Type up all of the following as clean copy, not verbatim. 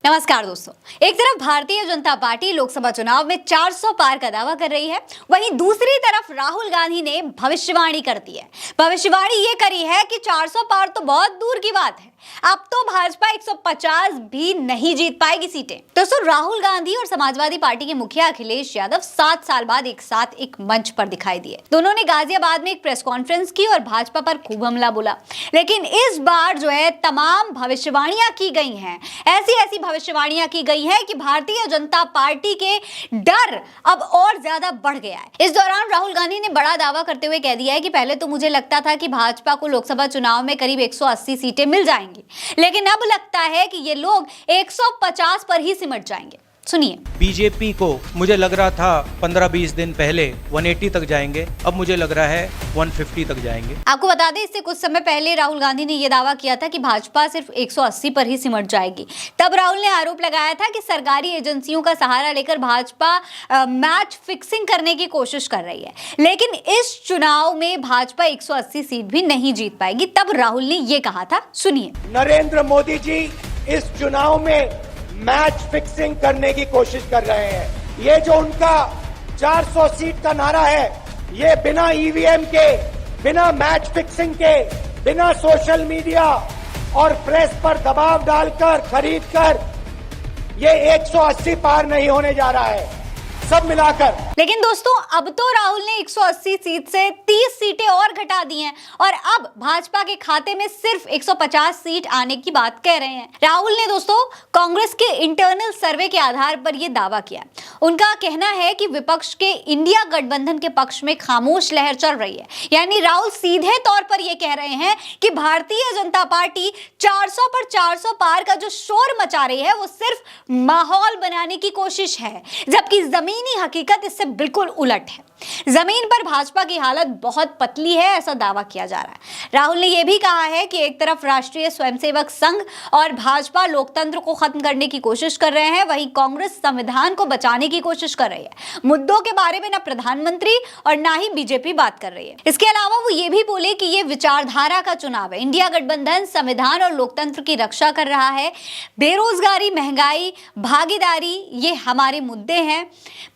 नमस्कार दोस्तों। एक तरफ भारतीय जनता पार्टी लोकसभा चुनाव में 400 पार का दावा कर रही है, वहीं दूसरी तरफ राहुल गांधी ने भविष्यवाणी कर दी है। भविष्यवाणी ये करी है कि 400 पार तो बहुत दूर की बात है, अब तो भाजपा 150 भी नहीं जीत पाएगी सीटें। दोस्तों, राहुल गांधी और समाजवादी पार्टी के मुखिया अखिलेश यादव 7 साल बाद एक साथ एक मंच पर दिखाई दिए। दोनों ने गाजियाबाद में एक प्रेस कॉन्फ्रेंस की और भाजपा पर खूब हमला बोला। लेकिन इस बार जो है तमाम भविष्यवाणियां की गई हैं, ऐसी भविष्यवाणियां की गई है कि भारतीय जनता पार्टी के डर अब और ज्यादा बढ़ गया है। इस दौरान राहुल गांधी ने बड़ा दावा करते हुए कह दिया है कि पहले तो मुझे लगता था कि भाजपा को लोकसभा चुनाव में करीब 180 सीटें मिल जाएंगी, लेकिन अब लगता है कि ये लोग 150 पर ही सिमट जाएंगे। सुनिए। बीजेपी को मुझे लग रहा था 15-20 दिन पहले 180 तक जाएंगे, अब मुझे लग रहा है 150 तक जाएंगे। आपको बता दें, इससे कुछ समय पहले राहुल गांधी ने यह दावा किया था कि भाजपा सिर्फ 180 पर ही सिमट जाएगी। तब राहुल ने आरोप लगाया था कि सरकारी एजेंसियों का सहारा लेकर भाजपा मैच फिक्सिंग करने की कोशिश कर रही है। लेकिन इस चुनाव में भाजपा 180 सीट भी नहीं जीत पाएगी। तब राहुल ने यह कहा था, सुनिए। नरेंद्र मोदी जी इस चुनाव में मैच फिक्सिंग करने की कोशिश कर रहे हैं। ये जो उनका 400 सीट का नारा है, ये बिना ईवीएम के, बिना मैच फिक्सिंग के, बिना सोशल मीडिया और प्रेस पर दबाव डालकर खरीदकर ये 180 पार नहीं होने जा रहा है, सब मिलाकर। लेकिन दोस्तों, अब तो राहुल ने 180 सीट से 30 सीटें और घटा दी हैं और अब भाजपा के खाते में सिर्फ 150 सीट आने की बात कह रहे हैं। राहुल ने दोस्तों कांग्रेस के इंटरनल सर्वे के आधार पर यह दावा किया। उनका कहना है कि विपक्ष के इंडिया गठबंधन के पक्ष में खामोश लहर चल रही है। यानी राहुल सीधे तौर पर यह कह रहे हैं कि भारतीय जनता पार्टी 400 पर 400 पार का जो शोर मचा रही है वो सिर्फ माहौल बनाने की कोशिश है, जबकि जमीनी हकीकत इससे बिल्कुल उलट है। जमीन पर भाजपा की हालत बहुत पतली है, ऐसा दावा किया जा रहा है। राहुल ने यह भी कहा है कि एक तरफ राष्ट्रीय स्वयंसेवक संघ और भाजपा लोकतंत्र को खत्म करने की कोशिश कर रहे हैं, वहीं कांग्रेस संविधान को बचाने की कोशिश कर रही है। मुद्दों के बारे में ना प्रधानमंत्री और ना ही बीजेपी बात कर रही है। इसके अलावा वो ये भी बोले कि ये विचारधारा का चुनाव है। इंडिया गठबंधन संविधान और लोकतंत्र की रक्षा कर रहा है। बेरोजगारी, महंगाई, भागीदारी, ये हमारे मुद्दे हैं।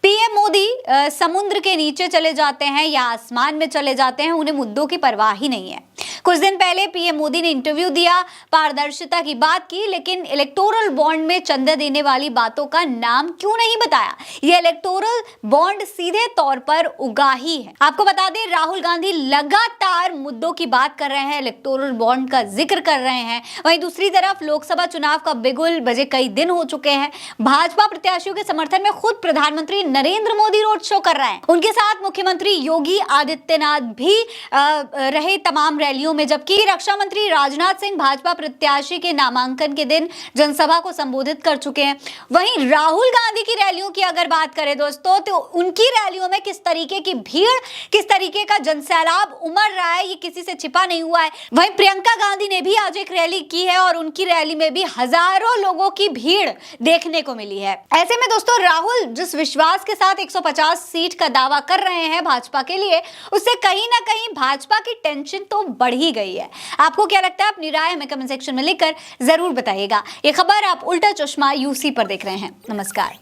पीएम मोदी समुद्र के नीचे चले जाते हैं या आसमान में चले जाते हैं, उन्हें मुद्दों की परवाह ही नहीं है। कुछ दिन पहले पीएम मोदी ने इंटरव्यू दिया, पारदर्शिता की बात की, लेकिन इलेक्टोरल बॉन्ड में चंदा देने वाली बातों का नाम क्यों नहीं बताया। यह इलेक्टोरल बॉन्ड सीधे तौर पर उगाही है। आपको बता दें, राहुल गांधी लगातार मुद्दों की बात कर रहे हैं, इलेक्टोरल बॉन्ड का जिक्र कर रहे हैं। वहीं दूसरी तरफ लोकसभा चुनाव का बिगुल बजे कई दिन हो चुके हैं। भाजपा प्रत्याशियों के समर्थन में खुद प्रधानमंत्री नरेंद्र मोदी रोड शो कर रहे हैं। उनके साथ मुख्यमंत्री योगी आदित्यनाथ भी रहे तमाम रैलियों में, जबकि रक्षा मंत्री राजनाथ सिंह भाजपा प्रत्याशी के नामांकन के दिन जनसभा को संबोधित कर चुके हैं। वहीं राहुल गांधी की रैलियों की अगर बात करें दोस्तों, तो उनकी रैलियों में किस तरीके की भीड़, किस तरीके का जनसैलाब उमड़ रहा है, ये किसी से छिपा नहीं हुआ है। वहीं प्रियंका गांधी ने भी आज एक रैली की है और उनकी रैली में भी हजारों लोगों की भीड़ देखने को मिली है। ऐसे में दोस्तों, राहुल जिस विश्वास के साथ 150 सीट का दावा कर रहे हैं भाजपा के लिए, उससे कहीं ना कहीं भाजपा की टेंशन तो बढ़ ही गई है। आपको क्या लगता है? अपनी राय हमें कमेंट सेक्शन में लिखकर जरूर बताइएगा। ये खबर आप उल्टा चश्मा यूसी पर देख रहे हैं। नमस्कार।